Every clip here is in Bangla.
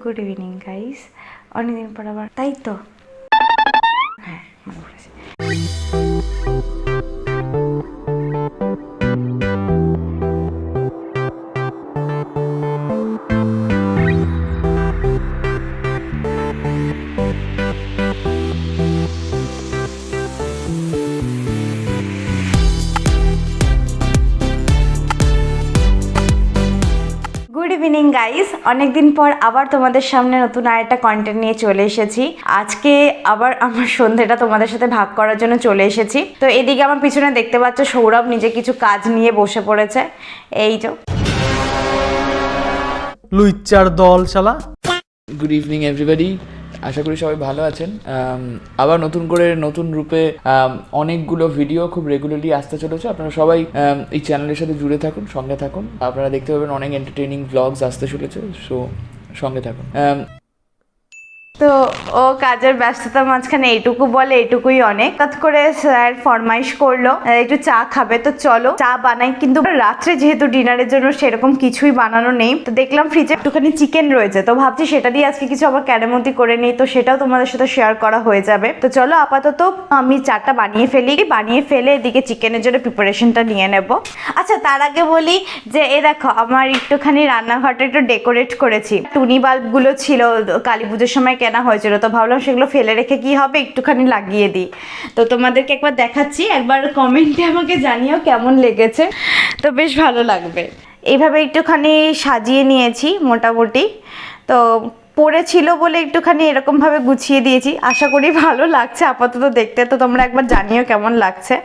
Good evening guys. অনেকদিন পর আবার, তাই তো হ্যাঁ মনে পড়েছে। গুড ইভিনিং গাইস, অনেকদিন পর আবার তোমাদের সামনে নতুন আরেকটা কন্টেন্ট নিয়ে চলে এসেছি। আজকে আবার আমার সন্ধ্যেটা তোমাদের সাথে ভাগ করার জন্য চলে এসেছি। তো এদিকে আমার পিছনে দেখতে পাচ্ছ সৌরভ নিজে কিছু কাজ নিয়ে বসে পড়েছে। এই যে লুইচার দল শালা। গুড ইভিনিং এভরিবডি, আশা করি সবাই ভালো আছেন। আবার নতুন করে নতুন রূপে অনেকগুলো ভিডিও খুব রেগুলারলি আসতে চলেছে। আপনারা সবাই এই চ্যানেলের সাথে জুড়ে থাকুন, সঙ্গে থাকুন। আপনারা দেখতে পাবেন অনেক এন্টারটেইনিং ব্লগস আসতে চলেছে, সো সঙ্গে থাকুন। তো ও কাজের ব্যস্ততার মাঝখানে এইটুকু বলে, এইটুকুই অনেক। কাজ করে স্যার ফরমাইশ করলো একটু চা খাবে, তো চলো চা বানাই। কিন্তু রাত্রে যেহেতু ডিনারের জন্য সেরকম কিছুই বানানো নেই, তো দেখলাম ফ্রিজে একটুখানি চিকেন রয়েছে, তো ভাবছি সেটা দিয়ে আজকে কিছু আবার ক্যারামতি করে নিই, তো সেটাও তোমাদের সাথে শেয়ার করা হয়ে যাবে। তো চলো আপাতত আমি চাটা বানিয়ে ফেলে এদিকে চিকেনের জন্য প্রিপারেশনটা নিয়ে নেব। আচ্ছা তার আগে বলি যে এ দেখো আমার একটুখানি রান্নাঘরটা একটু ডেকোরেট করেছি। টুনি বাল্বগুলো ছিল কালী পুজোর সময় কেনা হয়েছিল, তো ভাবলাম সেগুলো ফেলে রেখে কি হবে, একটুখানি লাগিয়ে দিই। তো তোমাদেরকে একবার দেখাচ্ছি, একবার কমেন্টে আমাকে জানিও কেমন লেগেছে, তো বেশ ভালো লাগবে। এইভাবে একটুখানি সাজিয়ে নিয়েছি মোটামুটি, তো পড়েছিল বলে একটুখানি এরকমভাবে গুছিয়ে দিয়েছি। আশা করি ভালো লাগছে আপাতত দেখতে, তো তোমরা একবার জানিও কেমন লাগছে।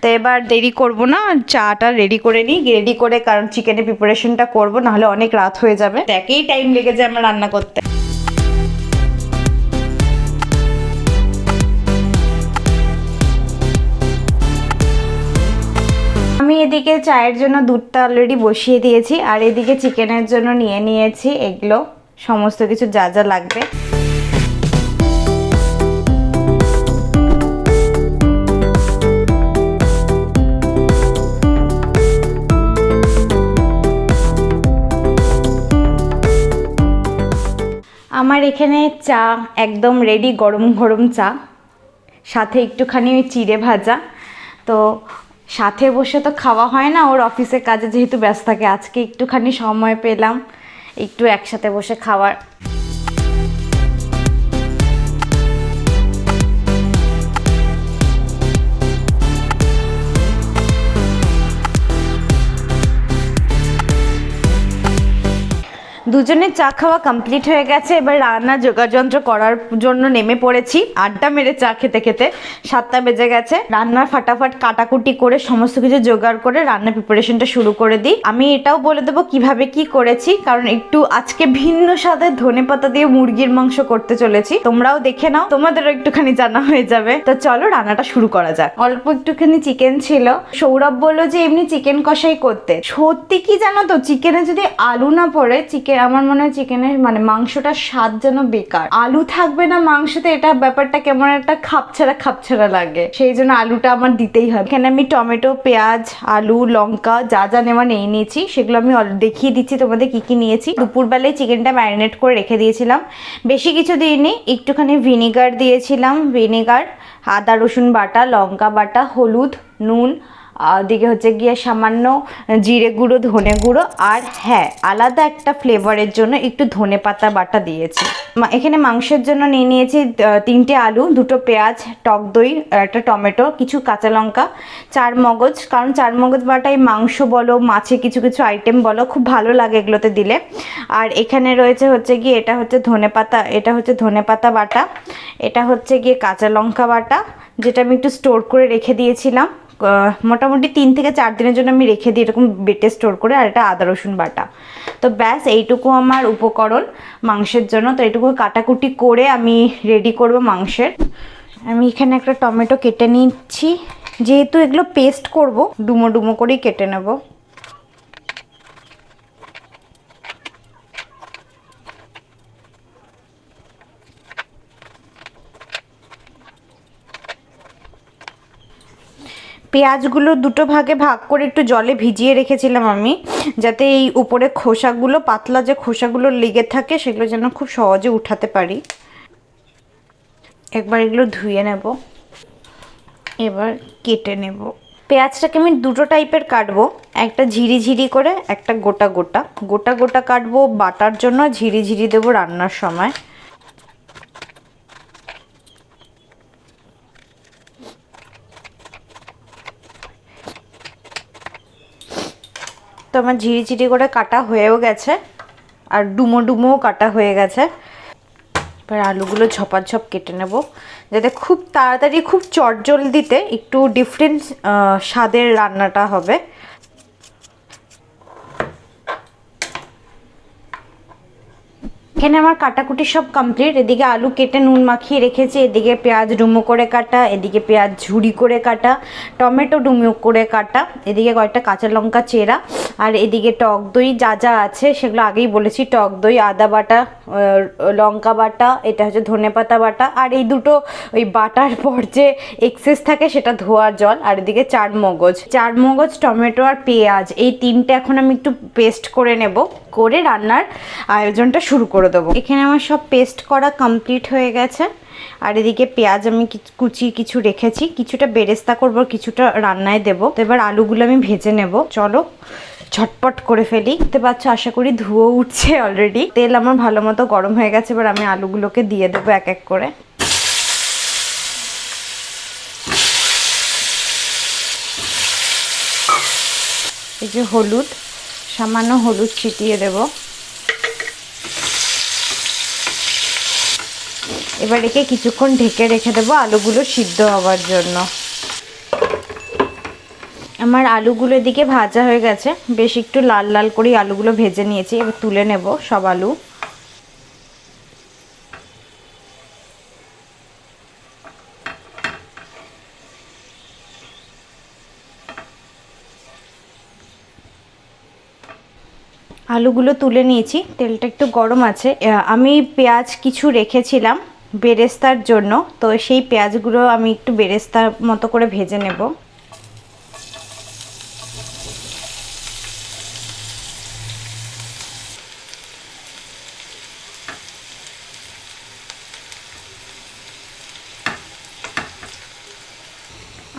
তো এবার দেরি করব না, চাটা রেডি করে নিই, রেডি করে কারণ চিকেনের প্রিপারেশনটা করবো, নাহলে অনেক রাত হয়ে যাবে। একেই টাইম লেগে যায় আমার রান্না করতে। আমি এদিকে চায়ের জন্য দুধটা অলরেডি বসিয়ে দিয়েছি, আর এদিকে চিকেনের জন্য নিয়ে নিয়েছি এগুলো সমস্ত কিছু যা যা লাগবে। আমার এখানে চা একদম রেডি, গরম গরম চা, সাথে একটুখানি চিড়ে ভাজা। তো সাথে বসে তো খাওয়া হয় না, ওর অফিসের কাজে যেহেতু ব্যস্ত থাকে, আজকে একটুখানি সময় পেলাম একটু একসাথে বসে খাওয়ার। দুজনের চা খাওয়া কমপ্লিট হয়ে গেছে, এবার রান্না যোগাযন্ত্র করার জন্য নেমে পড়েছি। আড্ডা মেরে চা খেতে খেতে 7টা বেজে গেছে। রান্নার ফাটাফাট কাটাকুটি করে সমস্ত কিছু জোগাড় করে রান্নার প্রিপারেশনটা শুরু করে দিই। আমি এটাও বলে দেবো কিভাবে কি করেছি, কারণ একটু আজকে ভিন্ন স্বাদের ধনেপাতা দিয়ে মুরগির মাংস করতে চলেছি। তোমরাও দেখে নাও, তোমাদেরও একটুখানি জানা হয়ে যাবে। তো চলো রান্নাটা শুরু করা যাক। অল্প একটুখানি চিকেন ছিল, সৌরভ বললো যে এমনি চিকেন কষাই করতে। সত্যি কি জানো তো, চিকেনে যদি আলু না পড়ে, চিকেন আমার মনে হয় চিকেনের মানে মাংসটা স্বাদ যেন বেকার। আলু থাকবে না মাংসতে, এটা ব্যাপারটা কেমন একটা খাপছাড়া লাগে, সেই জন্য আলুটা আমার দিতেই হবে। এখানে আমি টমেটো, পেঁয়াজ, আলু, লঙ্কা যা যা নেওয়া নিয়েছি, সেগুলো আমি দেখিয়ে দিচ্ছি তোমাদের কি কি নিয়েছি। দুপুরবেলায় চিকেনটা ম্যারিনেট করে রেখে দিয়েছিলাম, বেশি কিছু দিইনি। একটুখানি ভিনিগার দিয়েছিলাম, ভিনিগার, আদা রসুন বাটা, লঙ্কা বাটা, হলুদ, নুন, দিকে হচ্ছে গিয়ে সামান্য জিরে গুঁড়ো, ধনে গুঁড়ো, আর হ্যাঁ আলাদা একটা ফ্লেভারের জন্য একটু ধনে পাতা বাটা দিয়েছি। এখানে মাংসের জন্য নিয়ে নিয়েছি 3টে আলু, 2টো পেঁয়াজ, টক দই, একটা টমেটো, কিছু কাঁচা লঙ্কা, 4 মগজ, কারণ 4 মগজ বাটাই মাংস বলো, মাছে কিছু কিছু আইটেম বলো খুব ভালো লাগে এগুলোতে দিলে। আর এখানে রয়েছে হচ্ছে গিয়ে এটা হচ্ছে ধনে পাতা, এটা হচ্ছে ধনে পাতা বাটা, এটা হচ্ছে গিয়ে কাঁচা লঙ্কা বাটা, যেটা আমি একটু স্টোর করে রেখে দিয়েছিলাম মোটামুটি 3 থেকে 4 দিনের জন্য আমি রেখে দিই এরকম বেটে স্টোর করে। আর এটা আদা রসুন বাটা। তো ব্যাস এইটুকু আমার উপকরণ মাংসের জন্য। তো এইটুকু কাটাকুটি করে আমি রেডি করব মাংসের। আমি এখানে একটা টমেটো কেটে নিচ্ছি, যেহেতু এগুলো পেস্ট করব ডুমো ডুমো করেই কেটে নেব। পেঁয়াজগুলো দুটো ভাগে ভাগ করে একটু জলে ভিজিয়ে রেখেছিলাম আমি, যাতে এই উপরে খোসাগুলো, পাতলা যে খোসাগুলো লেগে থাকে সেগুলো যেন খুব সহজে উঠাতে পারি। একবার এগুলো ধুয়ে নেব, এবার কেটে নেব। পেঁয়াজটাকে আমি দুটো টাইপের কাটবো, একটা ঝিরি করে, একটা গোটা গোটা। গোটা গোটা কাটবো বাটার জন্য, ঝিরি দেবো রান্নার সময়। তো আমার ঝিরি করে কাটা হয়েও গেছে, আর ডুমোও কাটা হয়ে গেছে। এবার আলুগুলো ঝপাঝপ কেটে নেব, যাতে খুব তাড়াতাড়ি, খুব চটজলদিতে একটু ডিফারেন্ট স্বাদের রান্নাটা হবে। এখানে আমার কাটাকুটি সব কমপ্লিট। এদিকে আলু কেটে নুন মাখিয়ে রেখেছি, এদিকে পেঁয়াজ ডুমো করে কাটা, এদিকে পেঁয়াজ ঝুরি করে কাটা, টমেটো ডুমো করে কাটা, এদিকে কয়েকটা কাঁচা লঙ্কা চেরা, আর এদিকে টক দই যা আছে সেগুলো আগেই বলেছি। টক দই, আদা বাটা, লঙ্কা বাটা, এটা হচ্ছে ধনেপাতা বাটা, আর এই দুটো ওই বাটার পর যে এক্সেস থাকে সেটা ধোয়ার জল, আর এদিকে চার মগজ, টমেটো আর পেঁয়াজ, এই তিনটে এখন আমি একটু পেস্ট করে নেব, করে রান্নার আয়োজনটা শুরু করে দেবো। এখানে আমার সব পেস্ট করা কমপ্লিট হয়ে গেছে। আর এদিকে পেঁয়াজ আমি কুচি কিছু রেখেছি, কিছুটা বেরেস্তা করব, কিছুটা রান্নায় দেব। তো এবার আলুগুলো আমি ভেজে নেব, চলো ঝটপট করে ফেলি। দেখতে পাচ্ছ আশা করি ধুয়ো উঠছে অলরেডি। তেল আমার ভালো মতো গরম হয়ে গেছে, এবার আমি আলুগুলোকে দিয়ে দেবো এক এক করে। এই যে হলুদ, সামান্য হলুদ ছিটিয়ে দেব। এবার একে কিছুক্ষণ ঢেকে রেখে দেবো আলুগুলো সিদ্ধ হওয়ার জন্য। আমার আলুগুলো দিকে ভাজা হয়ে গেছে, বেশ একটু লাল করে আলুগুলো ভেজে নিয়েছি। এবার তুলে নেব সব আলু। আলুগুলো তুলে নিয়েছি, তেলটা একটু গরম আছে। আমি পেঁয়াজ কিছু রেখেছিলাম বেরেস্তার জন্য, তো সেই পেঁয়াজগুলো আমি একটু বেরেস্তার মতো করে ভেজে নেব।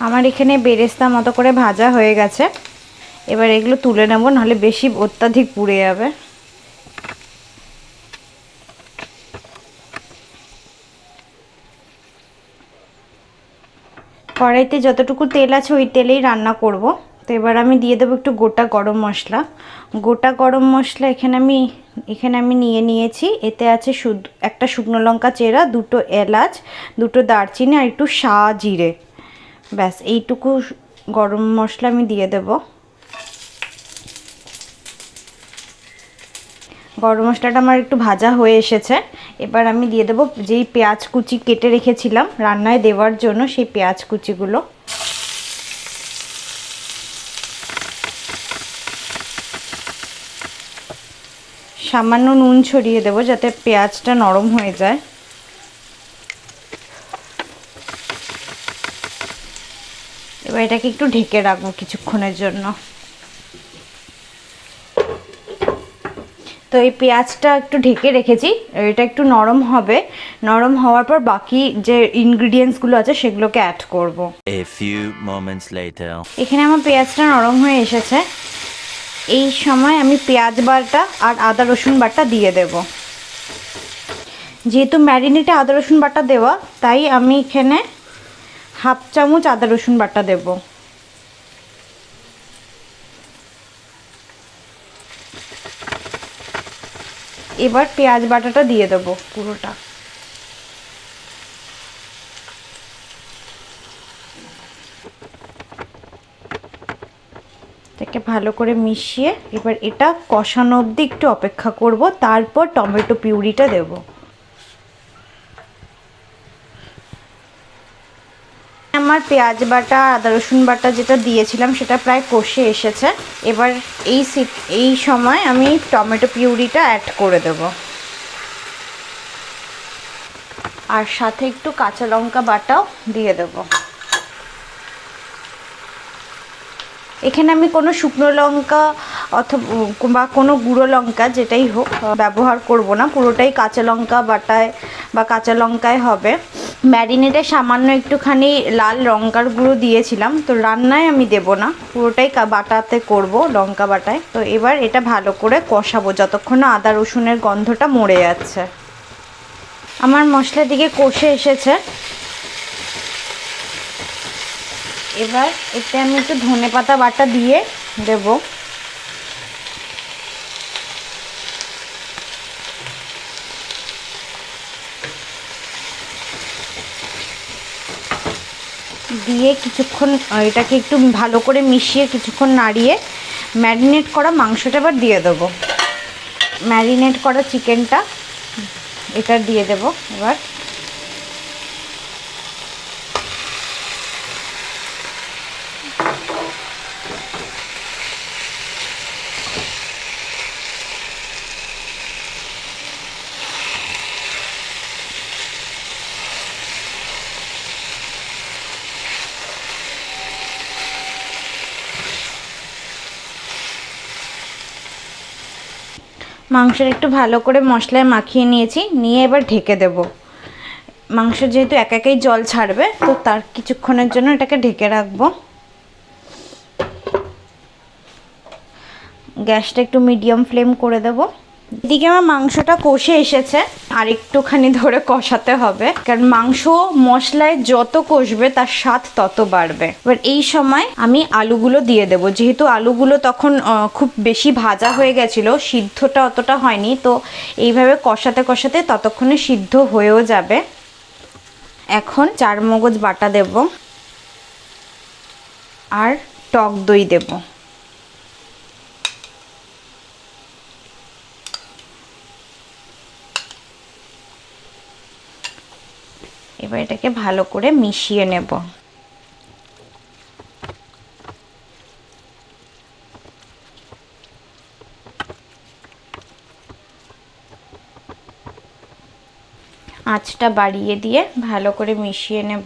আমার এখানে বেরেস্তা মতো করে ভাজা হয়ে গেছে, এবার এগুলো তুলে নেব, নাহলে বেশি অত্যাধিক পুড়ে যাবে। কড়াইতে যতটুকু তেল আছে ওই তেলেই রান্না করব। তো এবার আমি দিয়ে দেবো একটু গোটা গরম মশলা। গোটা গরম মশলা এখানে আমি নিয়েছি। এতে আছে একটা শুকনো লঙ্কা চেরা, দুটো এলাচ, দুটো দারচিনি, আর একটু জিরে। ব্যাস এইটুকু গরম মশলা আমি দিয়ে দেব। গরম মশলাটা আমার একটু ভাজা হয়ে এসেছে, এবার আমি দিয়ে দেবো যেই পেঁয়াজ কুচি কেটে রেখেছিলাম রান্নায় দেওয়ার জন্য, সেই পেঁয়াজ কুচিগুলো। সামান্য নুন ছড়িয়ে দেবো যাতে পেঁয়াজটা নরম হয়ে যায়। এবার এটাকে একটু ঢেকে রাখবো কিছুক্ষণের জন্য। তো এই পেঁয়াজটা একটু ঢেকে রেখেছি, এটা একটু নরম হবে। নরম হওয়ার পর বাকি যে ইনগ্রিডিয়েন্টসগুলো আছে সেগুলোকে অ্যাড করব। এখানে আমার পেঁয়াজটা নরম হয়ে এসেছে। এই সময় আমি পেঁয়াজ বাটা আর আদা রসুন বাটা দিয়ে দেব। যেহেতু ম্যারিনেটে আদা রসুন বাটা দেওয়া, তাই আমি এখানে হাফ চামচ আদা রসুন বাটা দেব। এবার পেঁয়াজ বাটাটা দিয়ে দেবো পুরোটা। এটাকে ভালো করে মিশিয়ে এবার এটা কষানো অবধি একটু অপেক্ষা করব, তারপর টমেটো পিউরিটা দেব। আমার পেঁয়াজ বাটা আদা রসুন বাটা যেটা দিয়েছিলাম সেটা প্রায় কষে এসেছে। এবার এই সময় আমি টমেটো পিউরিটা অ্যাড করে দেব, আর সাথে একটু কাঁচা লঙ্কা বাটাও দিয়ে দেব। এখানে আমি কোনো শুকনো লঙ্কা অথবা কোনো গুঁড়ো লঙ্কা যেটাই হোক ব্যবহার করব না, পুরোটাই কাঁচা লঙ্কা বাটায় বা কাঁচা লঙ্কায় হবে। ম্যারিনেটে সামান্য একটুখানি লাল লঙ্কার গুঁড়ো দিয়েছিলাম, তো রান্নায় আমি দেব না, পুরোটাই বাটাতে করব, লঙ্কা বাটায়। তো এবার এটা ভালো করে কষাবো যতক্ষণ না আদা রসুনের গন্ধটা মরে যাচ্ছে। আমার মশলা দিকে কষে এসেছে, এবার এতে আমি একটু ধনেপাতা বাটা দিয়ে দেব। দিয়ে কিছুক্ষণ এটাকে একটু ভালো করে মিশিয়ে কিছুক্ষণ নাড়িয়ে ম্যারিনেট করা মাংসটা এবার দিয়ে দেবো। ম্যারিনেট করা চিকেনটা এটা দিয়ে দেব এবার। মাংসের একটু ভালো করে মশলায় মাখিয়ে নিয়েছি, নিয়ে এবার ঢেকে দেব। মাংস যেহেতু একাই জল ছাড়বে, তো তার কিছুক্ষণের জন্য এটাকে ঢেকে রাখবো। গ্যাসটা একটু মিডিয়াম ফ্লেম করে দেব। এদিকে আমার মাংসটা কষে এসেছে, আর একটুখানি ধরে কষাতে হবে, কারণ মাংস মশলায় যত কষবে তার স্বাদ তত বাড়বে। এবার এই সময় আমি আলুগুলো দিয়ে দেব, যেহেতু আলুগুলো তখন খুব বেশি ভাজা হয়ে গেছিলো, সিদ্ধটা অতটা হয়নি, তো এইভাবে কষাতে কষাতে ততক্ষণে সিদ্ধ হয়েও যাবে। এখন চারমগজ বাটা দেব আর টক দই দেব। এবার এটাকে ভালো করে মিশিয়ে নেব। আঁচটা বাড়িয়ে দিয়ে ভালো করে মিশিয়ে নেব।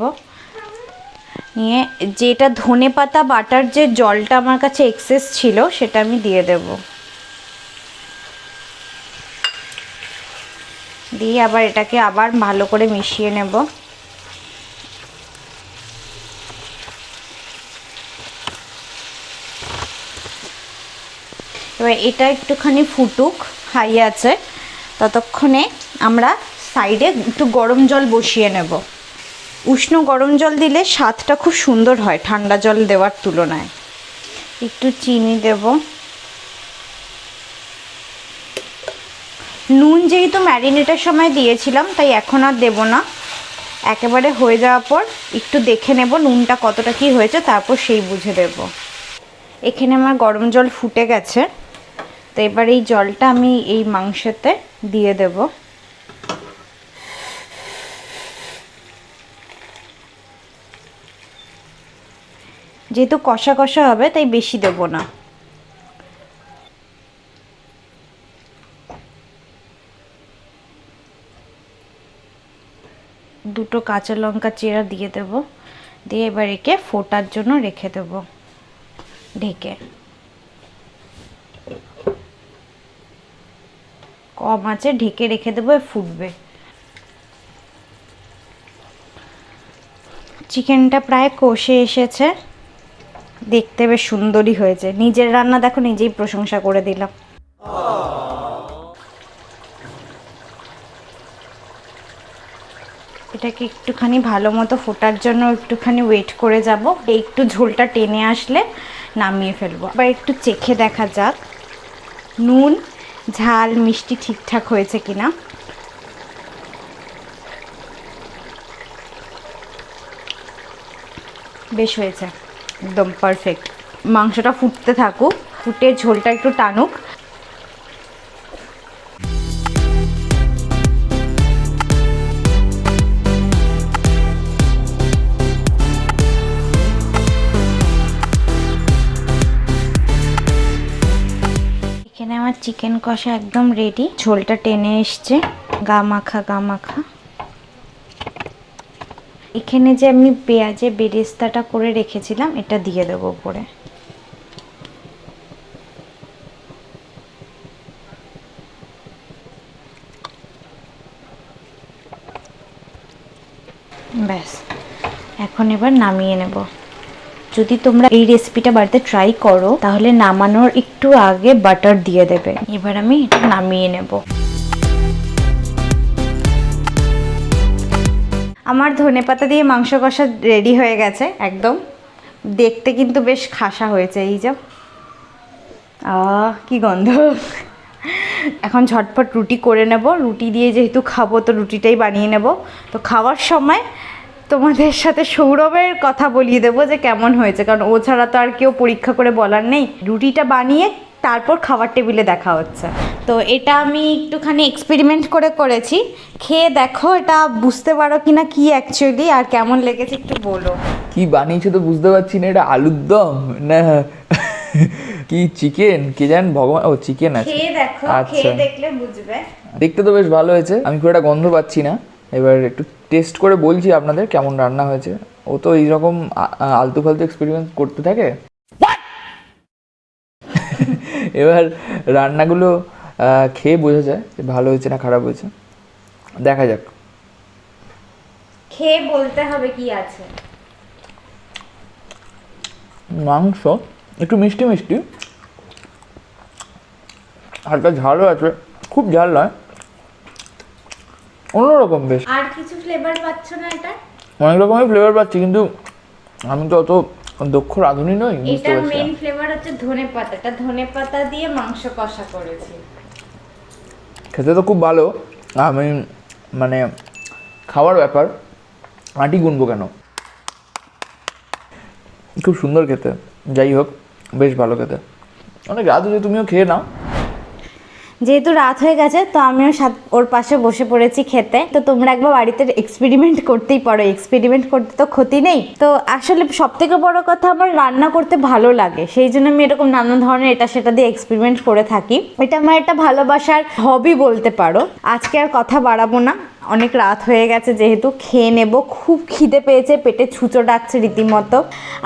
নিয়ে যেটা ধনেপাতা বাটার যে জলটা আমার কাছে এক্সেস ছিল সেটা আমি দিয়ে দেব। দিয়ে আবার এটাকে আবার ভালো করে মিশিয়ে নেব। এবার এটা একটুখানি ফুটুক, হাই আছে, ততক্ষণে আমরা সাইডে একটু গরম জল বসিয়ে নেব। উষ্ণ গরম জল দিলে স্বাদটা খুব সুন্দর হয় ঠান্ডা জল দেওয়ার তুলনায়। একটু চিনি দেব। নুন যেহেতু ম্যারিনেটের সময় দিয়েছিলাম, তাই এখন আর দেব না। একেবারে হয়ে যাওয়ার পর একটু দেখে নেব নুনটা কতটা কি হয়েছে, তারপর সেই বুঝে দেব। এখানে আমার গরম জল ফুটে গেছে, তো এবার এই জলটা আমি এই মাংসতে দিয়ে দেব। যেহেতু কষা কষা হবে তাই বেশি দেব না। দুটো কাঁচা লঙ্কা চিরা দিয়ে দেব। দিয়ে এবার একে ফোটার জন্য রেখে দেব ঢেকে। কম আঁচে ঢেকে রেখে দেবো, ফুটবে। চিকেনটা প্রায় কষে এসেছে, দেখতে বেশ সুন্দরই হয়েছে। নিজের রান্না দেখো নিজেই প্রশংসা করে দিলাম। এটাকে একটুখানি ভালো মতো ফোটার জন্য একটুখানি ওয়েট করে যাব। একটু ঝোলটা টেনে আসলে নামিয়ে ফেলবো। আবার একটু চেখে দেখা যাক নুন ঝাল মিষ্টি ঠিকঠাক হয়েছে কিনা। বেশ হয়েছে, একদম পারফেক্ট। মাংসটা ফুটতে থাকুক, ফুটে ঝোলটা একটু টানুক। এখানে আমার চিকেন কষা একদম রেডি, ঝোলটা টেনে এসছে, গা মাখা গা মাখা। এখানে যে আমি পেঁয়াজে বেরেস্তাটা করে রেখেছিলাম এটা দিয়ে দেবো উপরে। ব্যাস এখন এবার নামিয়ে নেব। যদি তোমরা এই রেসিপিটা বাড়িতে ট্রাই করো তাহলে নামানোর একটু আগে বাটার দিয়ে দেবে। এবার আমি এটা নামিয়ে নেব। আমার ধনেপাতা দিয়ে মাংস কষা রেডি হয়ে গেছে একদম। দেখতে কিন্তু বেশ খাসা হয়েছে। এই যে কি গন্ধ। এখন ঝটপট রুটি করে নেব। রুটি দিয়ে যেহেতু খাবো তো রুটিটাই বানিয়ে নেব। তো খাওয়ার সময় তোমাদের সাথে সৌরভের কথা বলিয়ে দেবো যে কেমন হয়েছে, কারণ ও ছাড়া তো আর কেউ পরীক্ষা করে বলার নেই। রুটিটা বানিয়ে তারপর খাবার টেবিলে দেখা হচ্ছে। তো এটা আমি একটুখানি এক্সপেরিমেন্ট করে করেছি। খেয়ে দেখো এটা বুঝতে পারো কিনা কি অ্যাকচুয়ালি, আর কেমন লেগেছে একটু বলো। কি বানিয়েছে তো বুঝতে পারছি না, এটা আলুর দম না কি চিকেন কে জান ভগবান। ও চিকেন আছে, খেয়ে দেখো, খেয়ে দেখলে বুঝবে। দেখতে তো বেশ ভালো হয়েছে, আমি খুব একটা গন্ধ পাচ্ছি না। এবার একটু টেস্ট করে বলছি আপনাদের কেমন রান্না হয়েছে। ও তো এইরকম আলতু ফালতু এক্সপেরিমেন্ট করতে থাকে। এবার রান্নাগুলো খেয়ে বোঝা যায় যে ভালো হয়েছে না খারাপ হয়েছে। দেখা যাক, খেয়ে বলতে হবে কি আছে। মাংস একটু মিষ্টি মিষ্টি, হালকা ঝালও আছে, খুব ঝাল নয়, অন্যরকম বেশ। আর কিছু ফ্লেভার পাচ্ছ না এটা? অনেক রকমের ফ্লেভার পাচ্ছি, কিন্তু আমি তো অত দক্ষ রাঁধুনি নই, বুঝতে এটা পারছি মেইন না। ফ্লেভার হচ্ছে ধনেপাতা। এটা ধনেপাতা দিয়ে মাংস কষা করেছি। খেতে তো খুব ভালো। আমি মানে খাওয়ার ব্যাপার আঁটি গুনবো কেন, খুব সুন্দর খেতে। যাই হোক, বেশ ভালো খেতে। অনেক রাত হয়েছে, তুমিও খেয়ে নাও। যেহেতু রাত হয়ে গেছে তো আমিও ওর পাশে বসে পড়েছি খেতে। তো তোমরা একবার বাড়িতে এক্সপেরিমেন্ট করতেই পারো, এক্সপেরিমেন্ট করতে তো ক্ষতি নেই। তো আসলে সব থেকে বড় কথা আমার রান্না করতে ভালো লাগে, সেই জন্য আমি এরকম নানা ধরনের এটা সেটা দিয়ে এক্সপেরিমেন্ট করে থাকি। এটা আমার একটা ভালোবাসার হবি বলতে পারো। আজকে আর কথা বাড়াবো না, অনেক রাত হয়ে গেছে, যেহেতু খেয়ে নেব। খুব খিদে পেয়েছে, পেটে ছুঁচো ডাকছে রীতিমতো।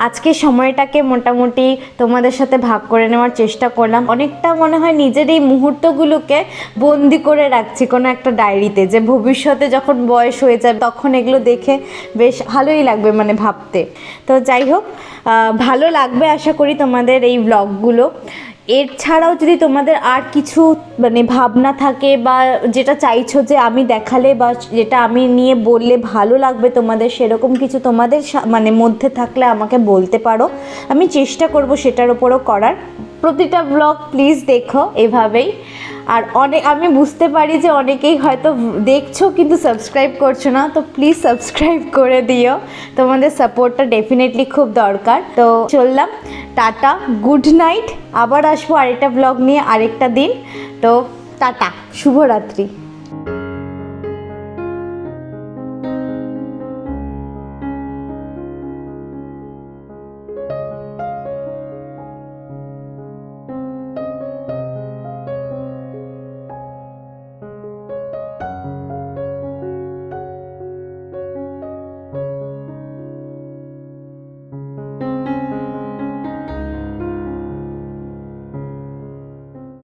আজকে সময়টাকে মোটামুটি তোমাদের সাথে ভাগ করে নেওয়ার চেষ্টা করলাম। অনেকটা মনে হয় নিজের এই মুহূর্তগুলোকে বন্দি করে রাখছি কোনো একটা ডায়েরিতে, যে ভবিষ্যতে যখন বয়স হয়ে যায় তখন এগুলো দেখে বেশ ভালোই লাগবে মানে ভাবতে। তো যাই হোক, ভালো লাগবে আশা করি তোমাদের এই ব্লগগুলো। এর ছাড়াও যদি তোমাদের আর কিছু মানে ভাবনা থাকে বা যেটা চাইছো যে আমি দেখালে বা যেটা আমি নিয়ে বললে ভালো লাগবে তোমাদের, সেরকম কিছু তোমাদের মানে মধ্যে থাকলে আমাকে বলতে পারো। আমি চেষ্টা করব সেটার উপরও করার। প্রতিটা ব্লগ প্লিজ দেখো এভাবেই। আর আমি বুঝতে পারি যে অনেকেই হয়তো দেখছো কিন্তু সাবস্ক্রাইব করছো না, তো প্লিজ সাবস্ক্রাইব করে দিও। তোমাদের সাপোর্টটা ডেফিনেটলি খুব দরকার। তো চললাম, টাটা, গুড নাইট। আবার আসবো আরেকটা ব্লগ নিয়ে আরেকটা দিন। তো টাটা, শুভরাত্রি।